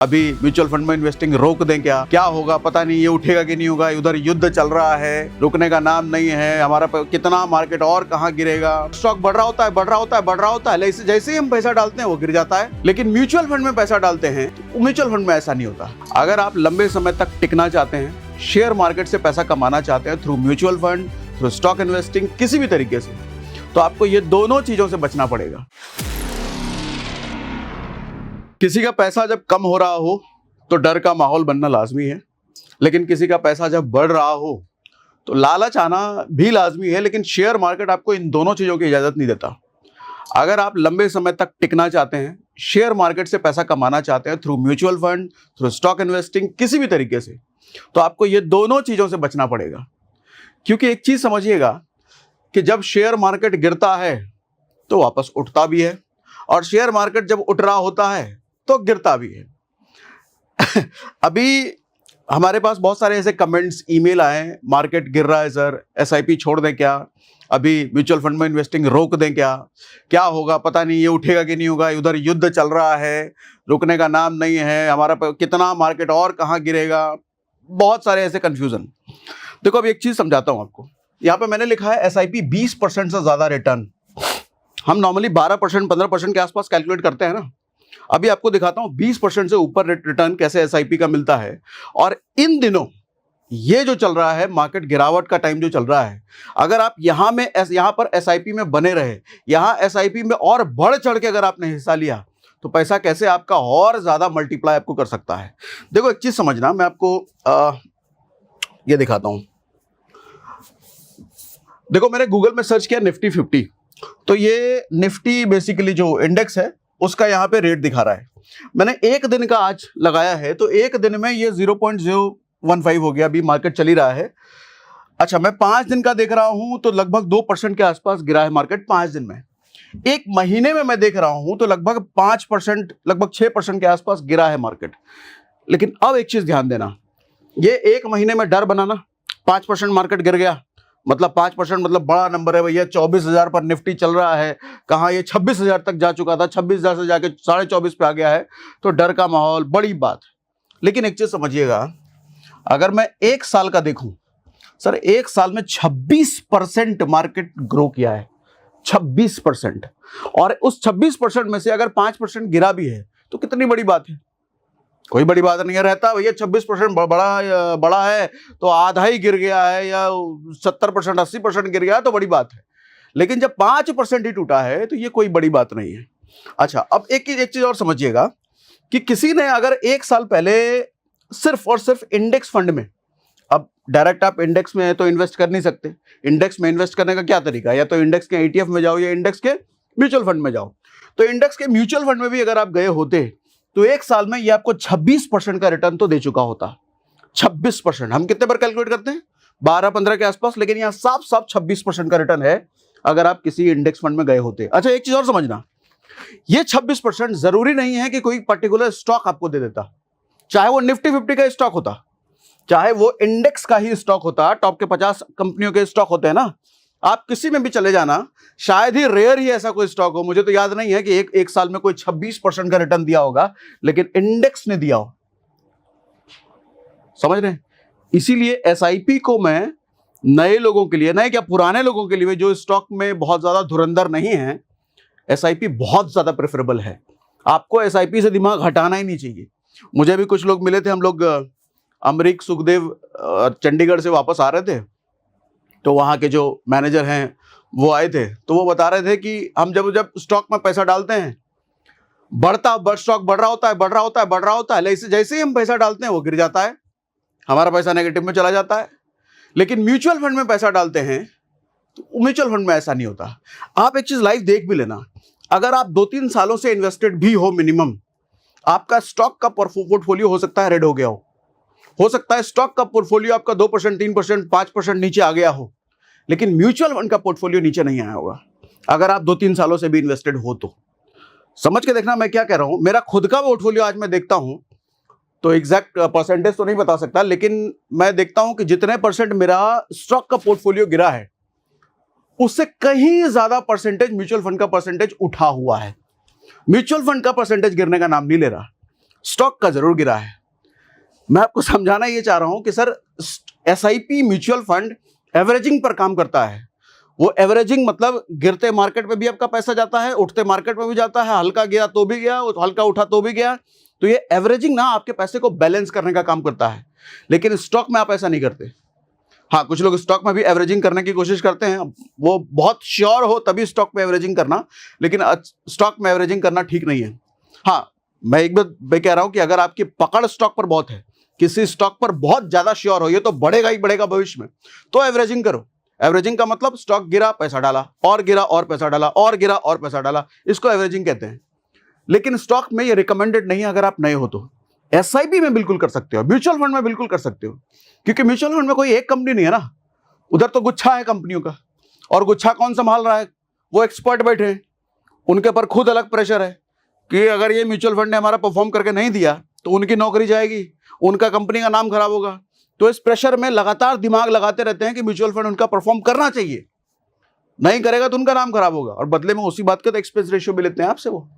अभी mutual fund में investing रोक दें क्या होगा पता नहीं, ये उठेगा कि नहीं होगा, उधर युद्ध चल रहा है, रुकने का नाम नहीं है, हमारा कितना मार्केट और कहाँ गिरेगा। स्टॉक बढ़ रहा होता है, बढ़ रहा होता है, बढ़ रहा होता है, जैसे ही हम पैसा डालते हैं वो गिर जाता है। लेकिन म्यूचुअल फंड में पैसा डालते हैं तो म्यूचुअल फंड में ऐसा नहीं होता। अगर आप लंबे समय तक टिकना चाहते हैं, शेयर मार्केट से पैसा कमाना चाहते हैं through mutual fund, through stock investing, किसी भी तरीके से, तो आपको ये दोनों चीजों से बचना पड़ेगा। किसी का पैसा जब कम हो रहा हो तो डर का माहौल बनना लाजमी है, लेकिन किसी का पैसा जब बढ़ रहा हो तो लालच आना भी लाजमी है। लेकिन शेयर मार्केट आपको इन दोनों चीज़ों की इजाज़त नहीं देता। अगर आप लंबे समय तक टिकना चाहते हैं, शेयर मार्केट से पैसा कमाना चाहते हैं through mutual fund, through stock investing, किसी भी तरीके से, तो आपको ये दोनों चीज़ों से बचना पड़ेगा। क्योंकि एक चीज़ समझिएगा कि जब शेयर मार्केट गिरता है तो वापस उठता भी है, और शेयर मार्केट जब उठ रहा होता है तो गिरता भी है। अभी हमारे पास बहुत सारे ऐसे कमेंट्स, ईमेल आए, मार्केट गिर रहा है सर, एसआईपी छोड़ दें क्या, अभी म्यूचुअल फंड में इन्वेस्टिंग रोक दें क्या होगा पता नहीं, ये उठेगा कि नहीं होगा, उधर युद्ध चल रहा है, रुकने का नाम नहीं है, हमारा कितना मार्केट और कहाँ गिरेगा। बहुत सारे ऐसे कन्फ्यूजन। देखो अब एक चीज़ समझाता हूँ आपको। यहाँ पे मैंने लिखा है एसआईपी 20% से ज़्यादा रिटर्न। हम नॉर्मली 12%, 15% के आसपास कैलकुलेट करते हैं ना। अभी आपको दिखाता हूं 20% से ऊपर रिटर्न कैसे एसआईपी का मिलता है। और इन दिनों ये जो चल रहा है, मार्केट गिरावट का टाइम जो चल रहा है, अगर आप यहां पर एसआईपी में बने रहे, यहां एसआईपी में और बढ़ चढ़ के अगर आपने हिस्सा लिया, तो पैसा कैसे आपका और ज्यादा मल्टीप्लाई आपको कर सकता है। देखो एक चीज समझना, मैं आपको ये दिखाता हूं। देखो मैंने गूगल में सर्च किया निफ्टी 50, तो ये निफ्टी बेसिकली जो इंडेक्स है उसका यहाँ पे रेट दिखा रहा है। मैंने एक दिन का आज लगाया है, तो एक दिन में ये 0.015 हो गया। अभी मार्केट चली रहा है। अच्छा, मैं 5 दिन का देख रहा हूं तो लगभग 2% के आसपास गिरा है मार्केट 5 दिन में। एक महीने में मैं देख रहा हूं तो लगभग 5%, लगभग 6% के आसपास गिरा है मार्केट। लेकिन अब एक चीज ध्यान देना, ये एक महीने में डर बनाना, 5% मार्केट गिर गया मतलब 5% मतलब बड़ा नंबर है भैया, 24,000 पर निफ्टी चल रहा है, कहाँ ये 26,000 तक जा चुका था, 26,000 से जाके 24,500 पे आ गया है, तो डर का माहौल, बड़ी बात। लेकिन एक चीज समझिएगा, अगर मैं एक साल का देखूं, सर एक साल में 26% मार्केट ग्रो किया है, 26%। और उस 26% में से अगर 5% गिरा भी है तो कितनी बड़ी बात है, कोई बड़ी बात नहीं है। रहता भैया 26% बड़ा है तो आधा ही गिर गया है, या 70%, 80% गिर गया है तो बड़ी बात है। लेकिन जब 5% ही टूटा है तो ये कोई बड़ी बात नहीं है। अच्छा, अब एक चीज और समझिएगा कि किसी ने अगर एक साल पहले सिर्फ और सिर्फ इंडेक्स फंड में, अब डायरेक्ट आप इंडेक्स में तो इन्वेस्ट कर नहीं सकते, इंडेक्स में इन्वेस्ट करने का क्या तरीका है, या तो इंडेक्स के ETF में जाओ या इंडेक्स के म्यूचुअल फंड में जाओ। तो इंडेक्स के म्यूचुअल फंड में भी अगर आप गए होते तो एक साल में ये आपको 26% का रिटर्न तो दे चुका होता। 26%, हम कितने पर कैलकुलेट करते हैं, 12-15 के आसपास, लेकिन यहाँ साफ साफ 26% का रिटर्न है अगर आप किसी इंडेक्स फंड में गए होते। अच्छा, एक चीज और समझना, ये 26% जरूरी नहीं है कि कोई पर्टिकुलर स्टॉक आपको दे देता। चाहे वो निफ्टी 50 का स्टॉक होता, चाहे वो इंडेक्स का ही स्टॉक होता, टॉप के 50 कंपनियों के स्टॉक होते हैं ना, आप किसी में भी चले जाना, शायद ही रेयर ही ऐसा कोई स्टॉक हो, मुझे तो याद नहीं है कि एक साल में कोई 26% का रिटर्न दिया होगा, लेकिन इंडेक्स ने दिया हो। समझ रहे हैं? इसीलिए एसआईपी को मैं नए लोगों के लिए, नए क्या पुराने लोगों के लिए जो स्टॉक में बहुत ज्यादा धुरंधर नहीं है, एसआईपी बहुत ज्यादा प्रेफरेबल है। आपको एसआईपी से दिमाग हटाना ही नहीं चाहिए। मुझे भी कुछ लोग मिले थे, हम लोग अमरीक सुखदेव चंडीगढ़ से वापस आ रहे थे, तो वहाँ के जो मैनेजर हैं वो आए थे, तो वो बता रहे थे कि हम जब स्टॉक में पैसा डालते हैं, स्टॉक बढ़ रहा होता है, बढ़ रहा होता है, बढ़ रहा होता है, जैसे ही हम पैसा डालते हैं वो गिर जाता है, हमारा पैसा नेगेटिव में चला जाता है। लेकिन म्यूचुअल फंड में पैसा डालते हैं तो म्यूचुअल फंड में ऐसा नहीं होता। आप एक चीज लाइव देख भी लेना, अगर आप 2-3 सालों से इन्वेस्टेड भी हो मिनिमम, आपका स्टॉक का पोर्टफोलियो हो सकता है रेड हो गया हो सकता है स्टॉक का पोर्टफोलियो आपका 2%, 3%, 5% नीचे आ गया हो, लेकिन म्यूचुअल फंड का पोर्टफोलियो नीचे नहीं आया होगा अगर आप 2-3 सालों से भी इन्वेस्टेड हो तो। समझ के देखना मैं क्या कह रहा हूं। मेरा खुद का पोर्टफोलियो आज मैं देखता हूं तो एग्जैक्ट परसेंटेज तो नहीं बता सकता, लेकिन मैं देखता हूं कि जितने % मेरा स्टॉक का पोर्टफोलियो गिरा है, उससे कहीं ज्यादा परसेंटेज म्यूचुअल फंड का परसेंटेज उठा हुआ है। म्यूचुअल फंड का परसेंटेज गिरने का नाम नहीं ले रहा। स्टॉक का जरूर गिरा है। मैं आपको समझाना ये चाह रहा हूं कि sir SIP mutual fund averaging पर काम करता है। वो एवरेजिंग मतलब गिरते मार्केट में भी आपका पैसा जाता है, उठते मार्केट में भी जाता है, हल्का गया तो भी गया, हल्का उठा तो भी गया। तो ये एवरेजिंग ना आपके पैसे को बैलेंस करने का काम करता है, लेकिन स्टॉक में आप ऐसा नहीं करते। हाँ, कुछ लोग स्टॉक में भी एवरेजिंग करने की कोशिश करते हैं, वो बहुत श्योर हो तभी स्टॉक में एवरेजिंग करना, लेकिन स्टॉक में एवरेजिंग करना ठीक नहीं है। हाँ, मैं एक बात मैं कह रहा हूं कि अगर आपकी पकड़ स्टॉक पर बहुत है, किसी स्टॉक पर बहुत ज्यादा श्योर हो ये तो बढ़ेगा ही बढ़ेगा भविष्य में, तो एवरेजिंग करो। एवरेजिंग का मतलब स्टॉक गिरा पैसा डाला, और गिरा और पैसा डाला, और गिरा और पैसा डाला, इसको एवरेजिंग कहते हैं। लेकिन स्टॉक में ये रिकमेंडेड नहीं है अगर आप नए हो तो। एसआईपी में बिल्कुल कर सकते हो, म्यूचुअल फंड में बिल्कुल कर सकते हो, क्योंकि म्यूचुअल फंड में कोई एक कंपनी नहीं है ना, उधर तो गुच्छा है कंपनियों का। और गुच्छा कौन संभाल रहा है? वो एक्सपर्ट बैठे हैं, उनके पर खुद अलग प्रेशर है कि अगर ये म्यूचुअल फंड ने हमारा परफॉर्म करके नहीं दिया तो उनकी नौकरी जाएगी, उनका कंपनी का नाम खराब होगा। तो इस प्रेशर में लगातार दिमाग लगाते रहते हैं कि म्यूचुअल फंड उनका परफॉर्म करना चाहिए, नहीं करेगा तो उनका नाम खराब होगा, और बदले में उसी बात का तो एक्सपेंस रेशियो भी लेते हैं आपसे वो।